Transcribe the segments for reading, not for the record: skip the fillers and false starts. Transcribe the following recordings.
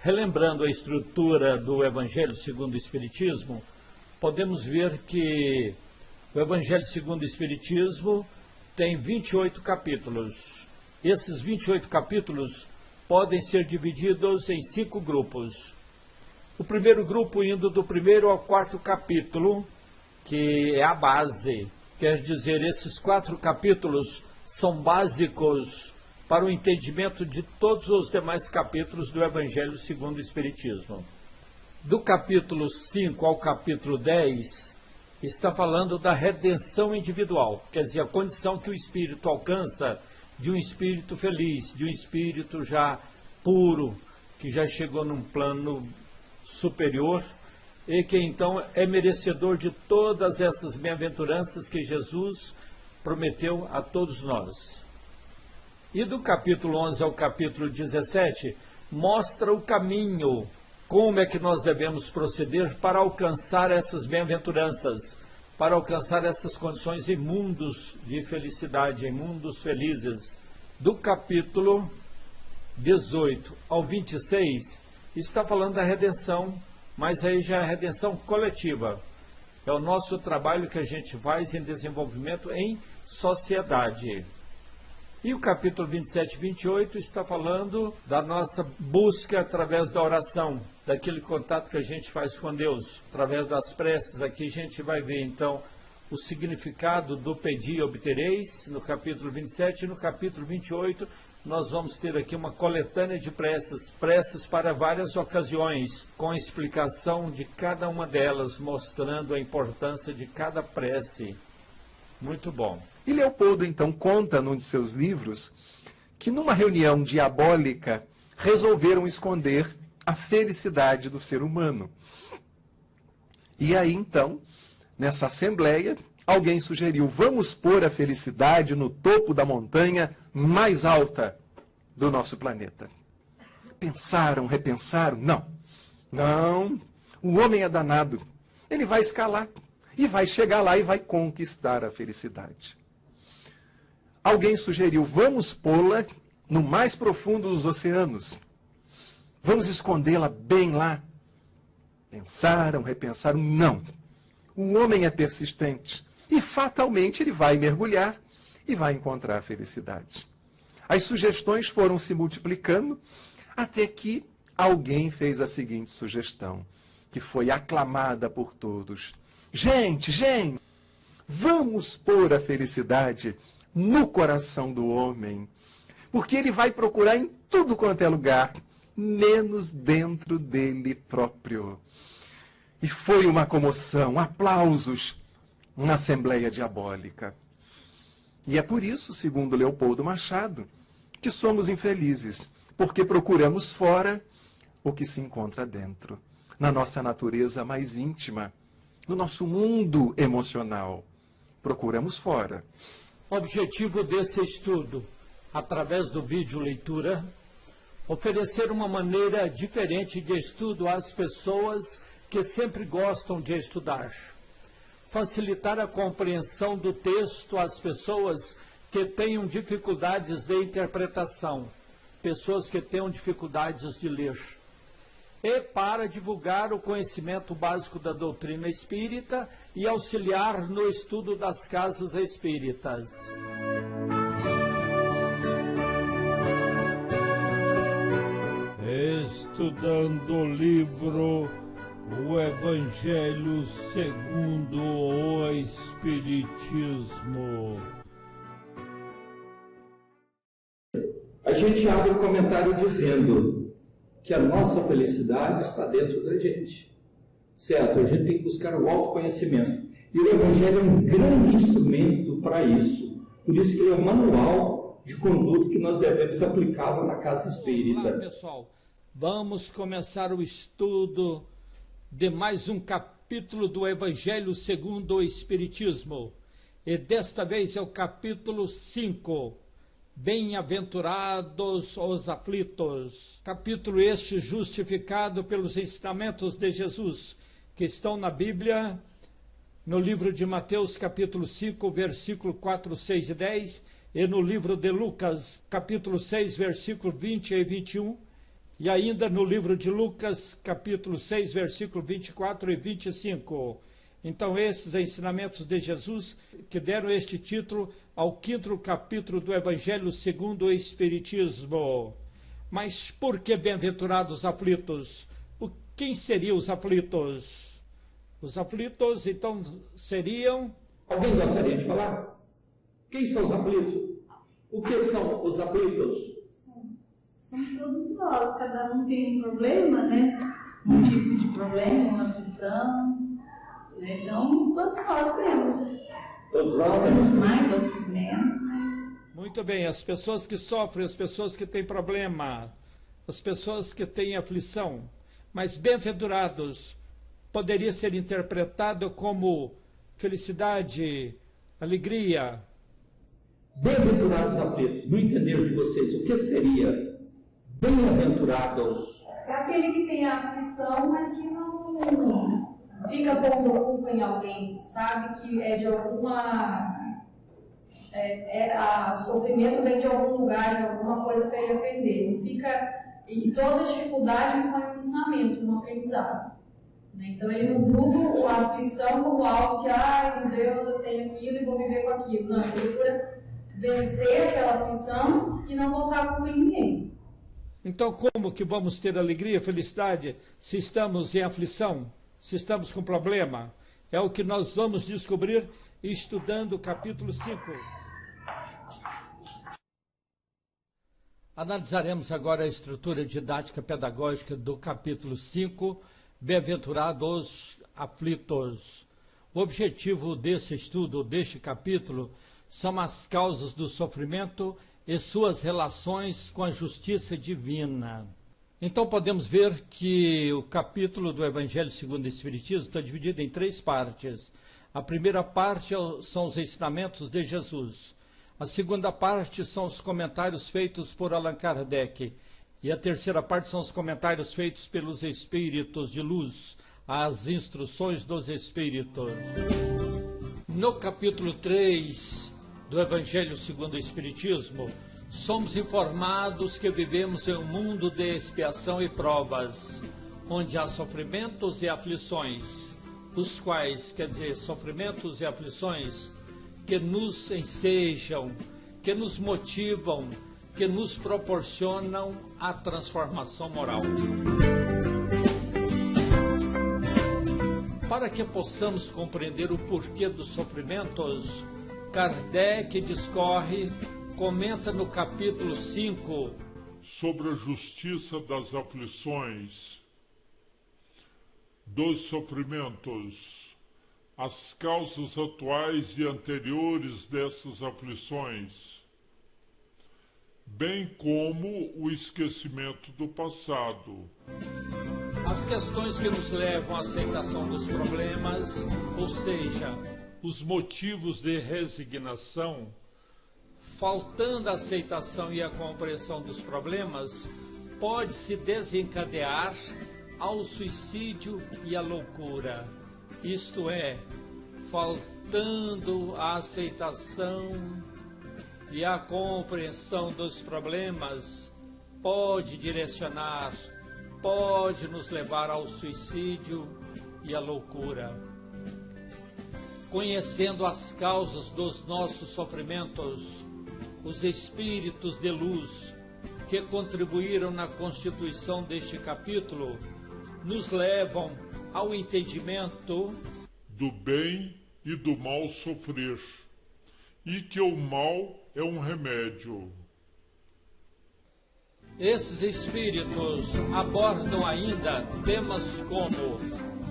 Relembrando a estrutura do Evangelho segundo o Espiritismo, podemos ver que o Evangelho segundo o Espiritismo tem 28 capítulos. Esses 28 capítulos podem ser divididos em 5 grupos. O primeiro grupo indo do primeiro ao quarto capítulo, que é a base. Quer dizer, esses 4 capítulos são básicos para o entendimento de todos os demais capítulos do Evangelho segundo o Espiritismo. Do capítulo 5 ao capítulo 10, está falando da redenção individual, quer dizer, a condição que o espírito alcança de um espírito feliz, de um espírito já puro, que já chegou num plano superior e que então é merecedor de todas essas bem-aventuranças que Jesus prometeu a todos nós. E do capítulo 11 ao capítulo 17, mostra o caminho, como é que nós devemos proceder para alcançar essas bem-aventuranças, para alcançar essas condições em mundos de felicidade, em mundos felizes. Do capítulo 18 ao 26, está falando da redenção, mas aí já é a redenção coletiva. É o nosso trabalho que a gente faz em desenvolvimento em sociedade. E o capítulo 27 e 28 está falando da nossa busca através da oração, daquele contato que a gente faz com Deus, através das preces. Aqui a gente vai ver, então, o significado do pedi e obtereis, no capítulo 27, e no capítulo 28, nós vamos ter aqui uma coletânea de preces para várias ocasiões, com a explicação de cada uma delas, mostrando a importância de cada prece. Muito bom. E Leopoldo, então, conta num de seus livros que numa reunião diabólica resolveram esconder a felicidade do ser humano. E aí, então, nessa assembleia, alguém sugeriu, vamos pôr a felicidade no topo da montanha mais alta do nosso planeta. Pensaram, repensaram, não, o homem é danado, ele vai escalar e vai chegar lá e vai conquistar a felicidade. Alguém sugeriu, vamos pô-la no mais profundo dos oceanos. Vamos escondê-la bem lá. Pensaram, repensaram, não. O homem é persistente e fatalmente ele vai mergulhar e vai encontrar a felicidade. As sugestões foram se multiplicando até que alguém fez a seguinte sugestão, que foi aclamada por todos. Gente, vamos pôr a felicidade no coração do homem, porque ele vai procurar em tudo quanto é lugar, menos dentro dele próprio. E foi uma comoção, aplausos na Assembleia Diabólica. E é por isso, segundo Leopoldo Machado, que somos infelizes, porque procuramos fora o que se encontra dentro, na nossa natureza mais íntima, no nosso mundo emocional. Procuramos fora. O objetivo desse estudo, através do vídeo leitura, oferecer uma maneira diferente de estudo às pessoas que sempre gostam de estudar. Facilitar a compreensão do texto às pessoas que tenham dificuldades de interpretação, pessoas que tenham dificuldades de ler. E para divulgar o conhecimento básico da doutrina espírita e auxiliar no estudo das casas espíritas. Estudando o livro O Evangelho segundo o Espiritismo. A gente abre o comentário dizendo que a nossa felicidade está dentro da gente, certo? A gente tem que buscar o autoconhecimento. E o Evangelho é um grande instrumento para isso. Por isso que ele é um manual de conduta que nós devemos aplicá-lo na casa espírita. Olá, pessoal. Vamos começar o estudo de mais um capítulo do Evangelho segundo o Espiritismo. E desta vez é o capítulo 5. Bem-aventurados os aflitos. Capítulo este justificado pelos ensinamentos de Jesus, que estão na Bíblia, no livro de Mateus, capítulo 5, versículo 4, 6 e 10, e no livro de Lucas, capítulo 6, versículo 20 e 21, E ainda no livro de Lucas, capítulo 6, versículo 24 e 25. Então, esses ensinamentos de Jesus que deram este título ao 5º capítulo do Evangelho segundo o Espiritismo. Mas por que bem-aventurados os aflitos? Quem seriam os aflitos? Os aflitos, então, seriam... Alguém gostaria de falar? Quem são os aflitos? O que são os aflitos? São todos nós, cada um tem um problema, né? Um tipo de problema, uma aflição. Então, todos nós temos. Todos nós Uns temos. mais, outros menos, mas... Muito bem, as pessoas que sofrem, as pessoas que têm problema, as pessoas que têm aflição. Mas bem-aventurados poderia ser interpretado como felicidade, alegria. Bem-aventurados aflitos, no entender de vocês, o que seria bem-aventurados? É aquele que tem a aflição, mas que não fica pondo culpa em alguém, sabe que é de alguma... o sofrimento vem de algum lugar, de alguma coisa para ele aprender. Não fica... E toda dificuldade ele põe um ensinamento, um aprendizado. Então ele não julga a aflição como algo que, ai meu Deus, eu tenho aquilo e vou viver com aquilo. Não, ele procura vencer aquela aflição e não botar culpa em ninguém. Então, como que vamos ter alegria, felicidade, se estamos em aflição, se estamos com problema? É o que nós vamos descobrir estudando o capítulo 5. Analisaremos agora a estrutura didática pedagógica do capítulo 5, Bem-aventurados aflitos. O objetivo desse estudo, deste capítulo, são as causas do sofrimento e suas relações com a justiça divina. Então podemos ver que o capítulo do Evangelho segundo o Espiritismo está dividido em 3 partes. A primeira parte são os ensinamentos de Jesus. A segunda parte são os comentários feitos por Allan Kardec. E a terceira parte são os comentários feitos pelos Espíritos de Luz, as instruções dos Espíritos. No capítulo 3 do Evangelho segundo o Espiritismo, somos informados que vivemos em um mundo de expiação e provas, onde há sofrimentos e aflições, os quais, quer dizer, sofrimentos e aflições que nos ensejam, que nos motivam, que nos proporcionam a transformação moral. Para que possamos compreender o porquê dos sofrimentos, Kardec discorre, comenta no capítulo 5 sobre a justiça das aflições, dos sofrimentos, as causas atuais e anteriores dessas aflições, bem como o esquecimento do passado. As questões que nos levam à aceitação dos problemas, ou seja, Os motivos de resignação, faltando a aceitação e a compreensão dos problemas, pode-se desencadear ao suicídio e à loucura. Isto é, faltando a aceitação e a compreensão dos problemas, pode direcionar, pode nos levar ao suicídio e à loucura. Conhecendo as causas dos nossos sofrimentos, os espíritos de luz que contribuíram na constituição deste capítulo nos levam ao entendimento do bem e do mal sofrer, e que o mal é um remédio. Esses espíritos abordam ainda temas como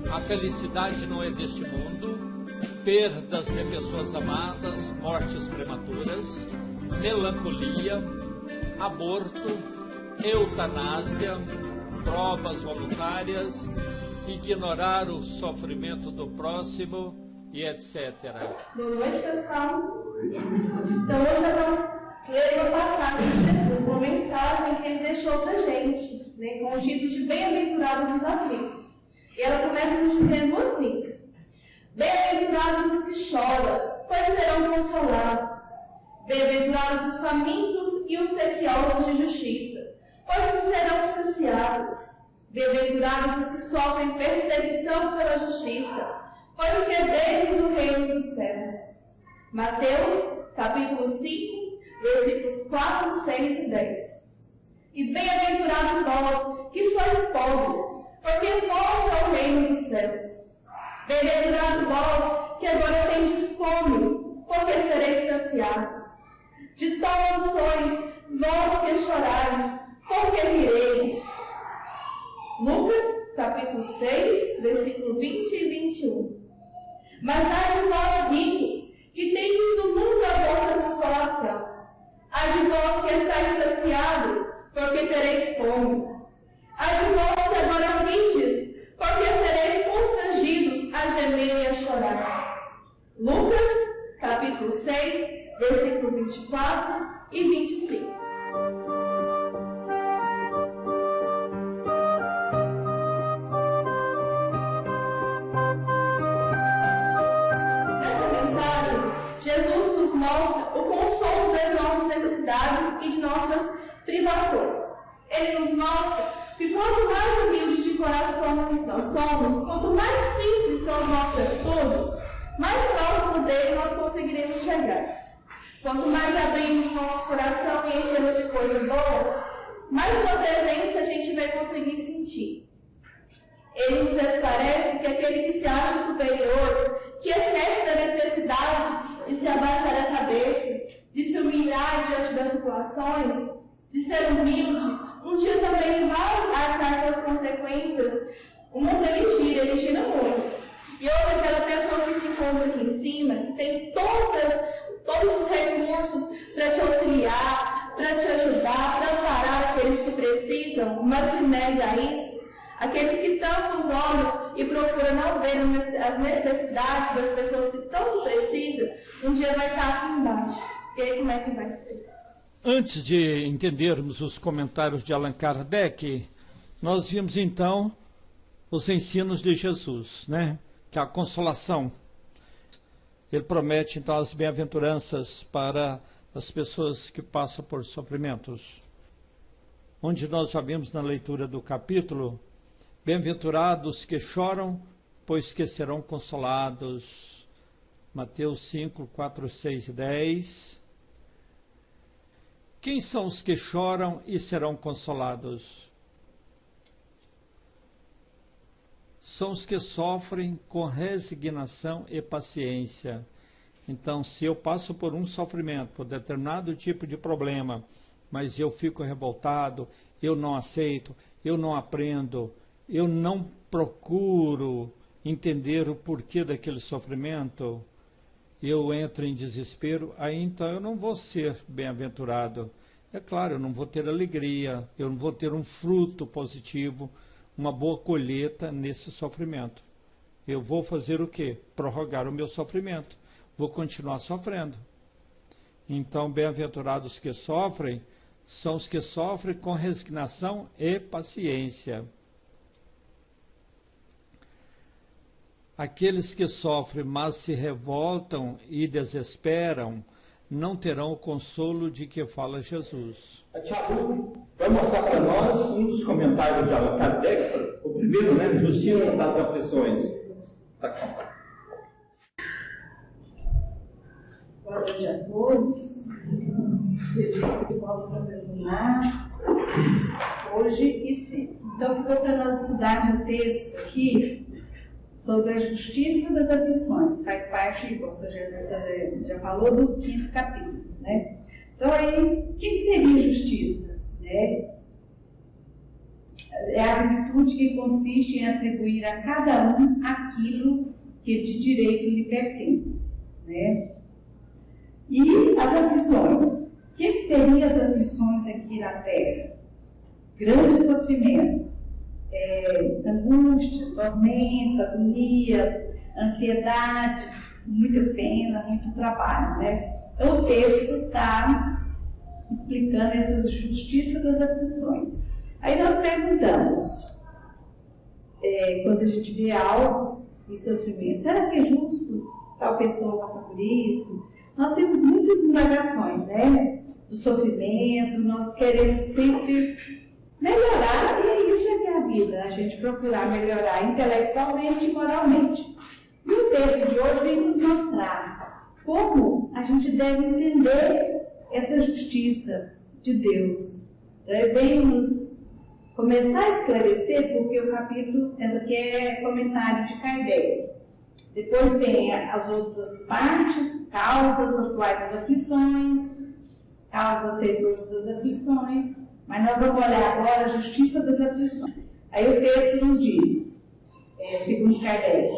a felicidade não é deste mundo, perdas de pessoas amadas, mortes prematuras, melancolia, aborto, eutanásia, provas voluntárias, ignorar o sofrimento do próximo e etc. Boa noite, pessoal. Então, hoje nós vamos ler uma passagem de Jesus, uma mensagem que ele deixou pra gente, né, com o título de Bem-aventurados os aflitos. E ela começa nos dizendo assim: Bem-aventurados os que choram, pois serão consolados. Bem-aventurados os famintos e os sequiosos de justiça, pois que serão saciados. bem-aventurados. Bem-aventurados os que sofrem perseguição pela justiça, pois que é deles o reino dos céus. Mateus, capítulo 5, versículos 4, 6 e 10. E bem-aventurados vós, que sois pobres, porque vosso é o reino dos céus. Bem-aventurados vós, que agora tendes fome, porque sereis saciados. De todos sois, vós que chorais, porque rireis. Lucas, capítulo 6, versículo 20 e 21. Mas ai de vós ricos, que tendes no mundo a vossa consolação. Ai de vós que estáis saciados, porque tereis fome. Ai de vós que agora rides, porque sereis constrangidos a gemer e a chorar. Lucas, capítulo 6, versículo 24 e 25. Jesus nos mostra o consolo das nossas necessidades e de nossas privações. Ele nos mostra que quanto mais humildes de coração nós somos, quanto mais simples são as nossas atitudes, mais próximo dele nós conseguiremos chegar. Quanto mais abrimos nosso coração e enchemos de coisa boa, mais sua presença a gente vai conseguir sentir. Ele nos esclarece que aquele que se acha superior, que esquece da necessidade de se abaixar a cabeça, de se humilhar diante das situações, de ser humilde, um dia também vai arcar com as consequências. O mundo ele gira muito. E hoje aquela pessoa que se encontra aqui em cima, que tem todos os recursos para te auxiliar, para te ajudar, para amparar aqueles que precisam, mas se nega a isso. Aqueles que tampam os olhos e procuram não ver as necessidades das pessoas que tanto precisam, um dia vai estar aqui embaixo. E aí como é que vai ser? Antes de entendermos os comentários de Allan Kardec, nós vimos então os ensinos de Jesus, né? Que é a consolação. Ele promete então as bem-aventuranças para as pessoas que passam por sofrimentos. Onde nós já vimos na leitura do capítulo: bem-aventurados que choram, pois que serão consolados. Mateus 5, 4, 6 e 10. Quem são os que choram e serão consolados? São os que sofrem com resignação e paciência. Então, se eu passo por um sofrimento, por determinado tipo de problema, mas eu fico revoltado, eu não aceito, eu não aprendo, eu não procuro entender o porquê daquele sofrimento, eu entro em desespero, aí então eu não vou ser bem-aventurado. É claro, eu não vou ter alegria, eu não vou ter um fruto positivo, uma boa colheita nesse sofrimento. Eu vou fazer o quê? Prorrogar o meu sofrimento. Vou continuar sofrendo. Então, bem-aventurados que sofrem, são os que sofrem com resignação e paciência. Aqueles que sofrem, mas se revoltam e desesperam, não terão o consolo de que fala Jesus. A Tiago vai mostrar para nós um dos comentários de Allan Kardec, o primeiro, né? Justiça das aflições. Tá. Boa noite a todos. Que possa nos iluminar hoje e sempre. Então, ficou para nós estudar meu texto aqui sobre a justiça das aflições. Faz parte, como o senhor já falou, do 5º capítulo, né? Então, aí, o que seria justiça? Né? É a virtude que consiste em atribuir a cada um aquilo que de direito lhe pertence, né? E as aflições? O que seriam as aflições aqui na Terra? Grande sofrimento, angústia, tormenta, agonia, ansiedade, muita pena, muito trabalho, né? Então o texto está explicando essa justiça das aflições. Aí nós perguntamos, quando a gente vê algo em sofrimento, será que é justo tal pessoa passar por isso? Nós temos muitas indagações, né? Do sofrimento, nós queremos sempre melhorar, e isso vida, a gente procurar melhorar intelectualmente e moralmente. E o texto de hoje vem nos mostrar como a gente deve entender essa justiça de Deus. Então, vem nos começar a esclarecer, porque o capítulo, essa aqui é comentário de Kardec. Depois tem as outras partes, causas atuais das aflições, causas anteriores das aflições, mas nós vamos olhar agora a justiça das aflições. Aí o texto nos diz, segundo Kardec,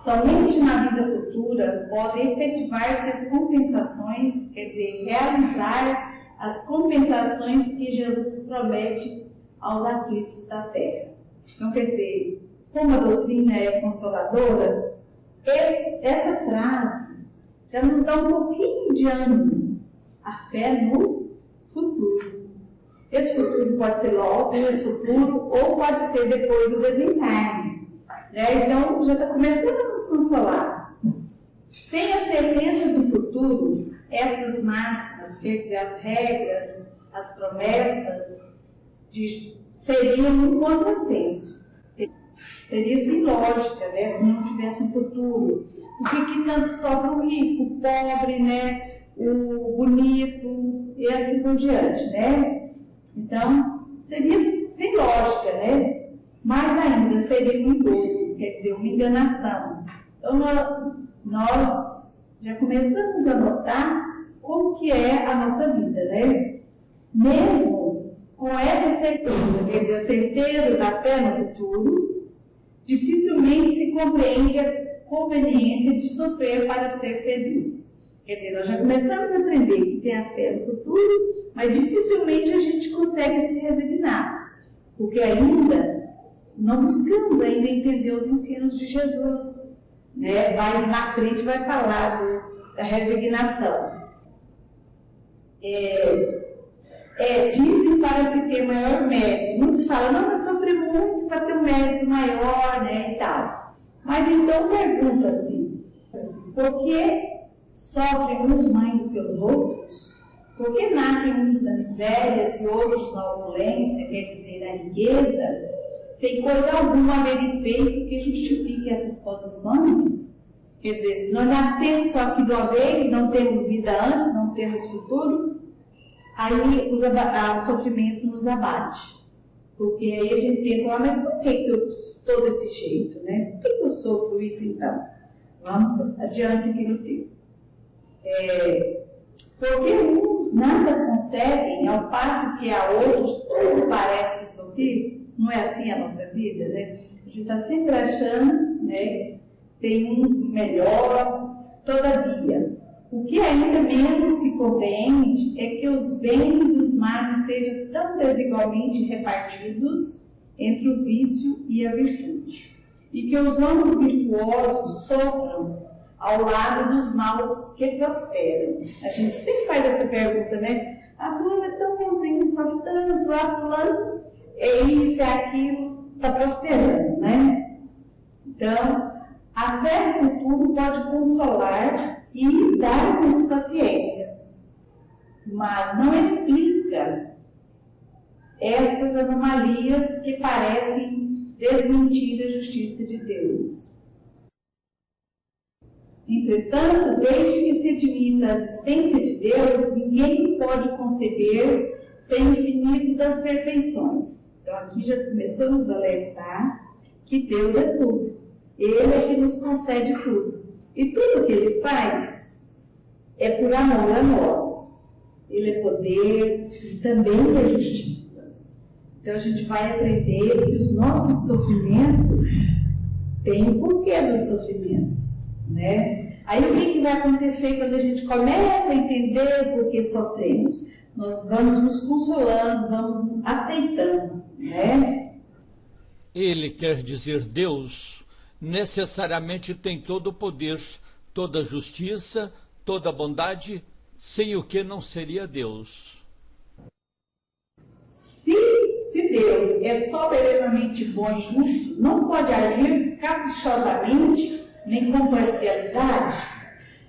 somente na vida futura podem efetivar-se as compensações, quer dizer, realizar as compensações que Jesus promete aos aflitos da terra. Então, quer dizer, como a doutrina é consoladora, essa frase já nos dá um pouquinho de ânimo, a fé no futuro. Esse futuro pode ser logo, esse futuro, ou pode ser depois do desencarne. Então, já está começando a nos consolar. Sem a certeza do futuro, essas máximas, quer dizer, as regras, as promessas, seriam um contrassenso. Seria sem lógica, né, se não tivesse um futuro. Por que tanto sofre o rico, o pobre, né, o bonito, e assim por diante, né? Então, seria sem lógica, né? Mais ainda, seria um engano, quer dizer, uma enganação. Então, nós já começamos a notar como que é a nossa vida, né? Mesmo com essa certeza, quer dizer, a certeza da fé no futuro, dificilmente se compreende a conveniência de sofrer para ser feliz. Quer dizer, nós já começamos a aprender que tem a fé no futuro, mas dificilmente a gente consegue se resignar, porque ainda não buscamos ainda entender os ensinos de Jesus. Né? Vai na frente, vai falar da resignação. Dizem para se ter maior mérito. Muitos falam, não, mas sofrer muito para ter um mérito maior, né, e tal. Mas então pergunta assim, por que sofrem uns mais do que os outros? Por que nascem uns na miséria e outros na opulência, quer dizer, na riqueza, sem coisa alguma haverem feito que justifique essas posições? Quer dizer, se nós nascemos só aqui de uma vez, não temos vida antes, não temos futuro, aí o sofrimento nos abate. Porque aí a gente pensa, mas por que eu estou desse jeito, né? Por que eu sofro isso então? Vamos adiante aqui no texto. Porque uns nada conseguem, ao passo que a outros tudo parece sofrer. Não é assim a nossa vida, né? A gente está sempre achando, né? Tem um melhor, todavia. O que ainda menos se compreende é que os bens e os males sejam tão desigualmente repartidos entre o vício e a virtude, e que os homens virtuosos sofram ao lado dos maus que prosperam. A gente sempre faz essa pergunta, né? Ah, fulano é tão bonzinho, sofre tanto, fulano é isso, é aquilo, está prosperando, né? Então, a fé no futuro pode consolar e dar-nos paciência, mas não explica essas anomalias que parecem desmentir a justiça de Deus. Entretanto, desde que se admita a existência de Deus, ninguém pode conceber sem o infinito das perfeições. Então aqui já começou a nos alertar que Deus é tudo. Ele é que nos concede tudo. E tudo que Ele faz é por amor a nós. Ele é poder e também é justiça. Então a gente vai aprender que os nossos sofrimentos têm o porquê dos sofrimentos, né? Aí o que vai acontecer quando a gente começa a entender por que sofremos? Nós vamos nos consolando, vamos aceitando, né? Ele quer dizer Deus, necessariamente tem todo o poder, toda a justiça, toda a bondade, sem o que não seria Deus. Se Deus é soberanamente bom e justo, não pode agir caprichosamente nem com parcialidade.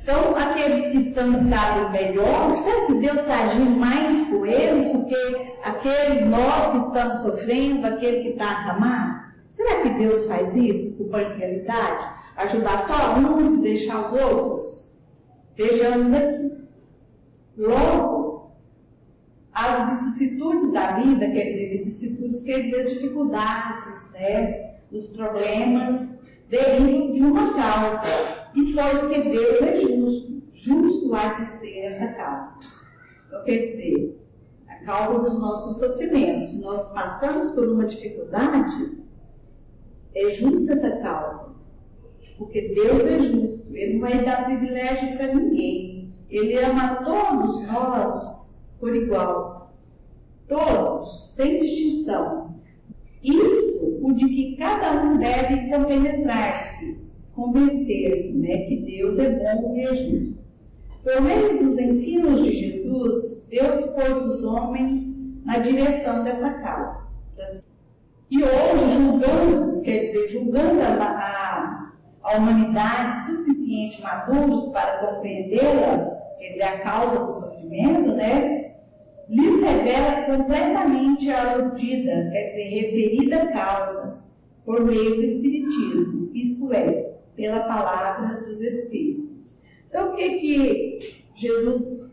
Então, aqueles que estão em estado melhor, será que Deus está agindo mais por eles do que aquele nós que estamos sofrendo, aquele que está acamado? Será que Deus faz isso por parcialidade? Ajudar só uns e deixar os outros? Vejamos aqui. Logo, as vicissitudes da vida, quer dizer, vicissitudes quer dizer dificuldades, né? Os problemas derivam de uma causa. E pois que Deus é justo, justo há de ser essa causa. Então, quer dizer, a causa dos nossos sofrimentos. Se nós passamos por uma dificuldade, é justa essa causa. Porque Deus é justo, Ele não vai dar privilégio para ninguém. Ele ama todos nós por igual. Todos, sem distinção. Isso, o de que cada um deve compenetrar-se, convencer, né, que Deus é bom e é justo. Por meio dos ensinos de Jesus, Deus pôs os homens na direção dessa causa. E hoje, julgando-os, quer dizer, julgando a humanidade suficiente maduros para compreendê-la, quer dizer, a causa do sofrimento, né, lhes revela completamente a aludida, quer dizer, referida causa, por meio do Espiritismo, isto é, pela palavra dos Espíritos. Então, o que Jesus,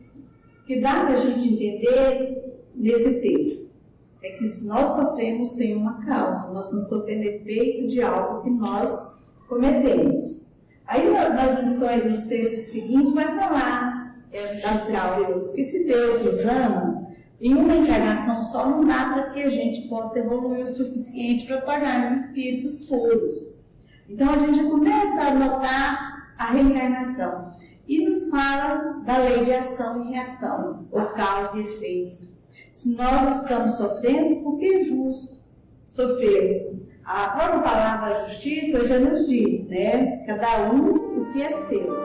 que dá para a gente entender nesse texto? É que se nós sofremos, tem uma causa, nós estamos sofrendo efeito de algo que nós cometemos. Aí, nas lições, nos textos seguintes, vai falar das causas, que se Deus nos ama, em uma encarnação só não dá para que a gente possa evoluir o suficiente para tornar-nos espíritos puros. Então a gente começa a notar a reencarnação e nos fala da lei de ação e reação, ou causa e efeito. Se nós estamos sofrendo, porque é justo sofrermos. A própria palavra justiça já nos diz, né? Cada um o que é seu.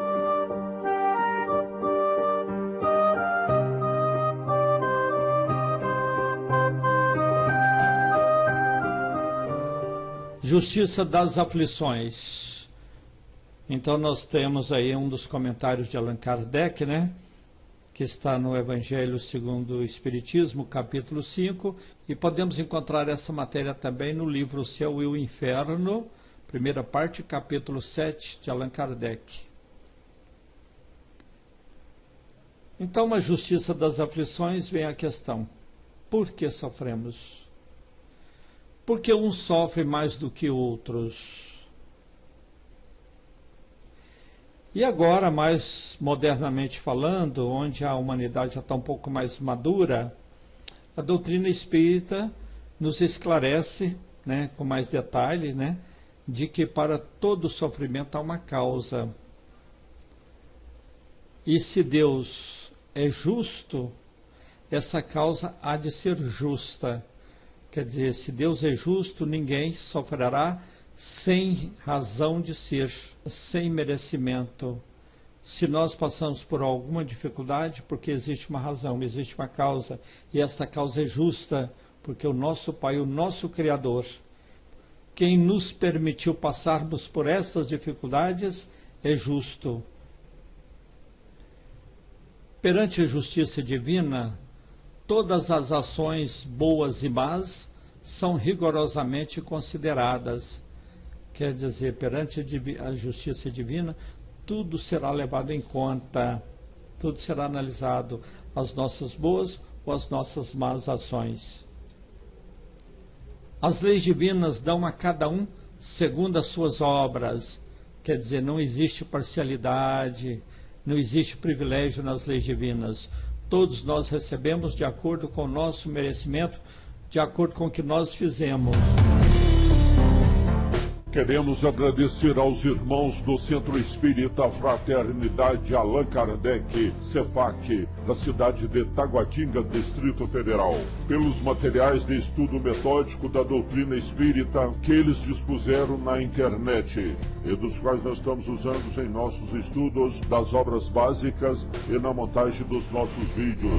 Justiça das aflições. Então nós temos aí um dos comentários de Allan Kardec, né? Que está no Evangelho segundo o Espiritismo, capítulo 5, e podemos encontrar essa matéria também no livro O Céu e o Inferno, primeira parte, capítulo 7, de Allan Kardec. Então, a justiça das aflições, vem a questão: por que sofremos? Porque uns sofrem mais do que outros. E agora, mais modernamente falando, onde a humanidade já está um pouco mais madura, a doutrina espírita nos esclarece, né, com mais detalhe, né, de que para todo sofrimento há uma causa. E se Deus é justo, essa causa há de ser justa. Quer dizer, se Deus é justo, ninguém sofrerá sem razão de ser, sem merecimento. Se nós passamos por alguma dificuldade, porque existe uma razão, existe uma causa, e esta causa é justa, porque o nosso Pai, o nosso Criador, quem nos permitiu passarmos por essas dificuldades, é justo. Perante a justiça divina, todas as ações boas e más são rigorosamente consideradas. Quer dizer, perante a justiça divina, tudo será levado em conta, tudo será analisado, as nossas boas ou as nossas más ações. As leis divinas dão a cada um segundo as suas obras. Quer dizer, não existe parcialidade, não existe privilégio nas leis divinas. Todos nós recebemos de acordo com o nosso merecimento, de acordo com o que nós fizemos. Queremos agradecer aos irmãos do Centro Espírita Fraternidade Allan Kardec, CEFAC, da cidade de Taguatinga, Distrito Federal, pelos materiais de estudo metódico da doutrina espírita que eles dispuseram na internet e dos quais nós estamos usando em nossos estudos das obras básicas e na montagem dos nossos vídeos.